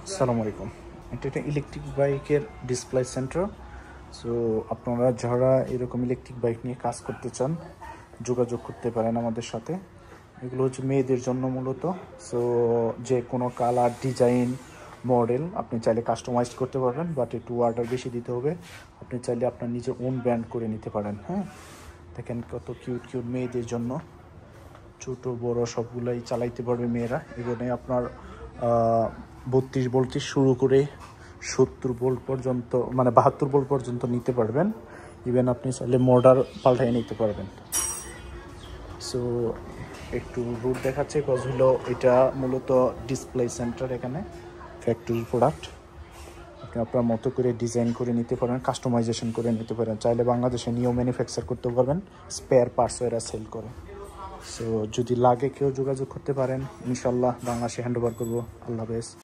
আসসালামু আলাইকুম। এটা একটা ইলেকট্রিক বাইকের ডিসপ্লে সেন্টার। সো আপনারা যারা এরকম ইলেকট্রিক বাইক নিয়ে কাজ করতে চান যোগাযোগ করতে পারেন আমাদের সাথে। এগুলো হচ্ছে মেয়েদের জন্য মূলত। সো যে কোনো কালার, ডিজাইন, মডেল আপনি চাইলে কাস্টমাইজ করতে পারবেন, বাট একটু অর্ডার বেশি দিতে হবে। আপনি চাইলে আপনার নিজের ওন ব্র্যান্ড করে নিতে পারেন। হ্যাঁ, দেখেন কত কিউট কিউট মেয়েদের জন্য, ছোট বড় সবগুলাই চালাইতে পারবে মেয়েরা। এখানে আপনার 32 ভোল্ট শুরু করে 70 ভোল্ট পর্যন্ত, মানে 72 ভোল্ট পর্যন্ত নিতে পারবেন। ইভেন আপনি চাইলে মোটর পাল্টাই নিতে পারবেন। সো একটু রুট দেখাচ্ছে কজ হলো এটা মূলত ডিসপ্লে সেন্টার। এখানে ফ্যাক্টরি প্রোডাক্ট আপনি আপনার মতো করে ডিজাইন করে নিতে পারেন, কাস্টমাইজেশন করে নিতে পারেন। চাইলে বাংলাদেশে নিয়েও ম্যানুফ্যাকচার করতে পারবেন, স্পেয়ার পার্টসও এরা সেল করে। সো যদি লাগে কেউ যোগাযোগ করতে পারেন, ইনশাল্লাহ বাংলাদেশে হ্যান্ড ওভার করবো। আল্লাহ হাফেজ।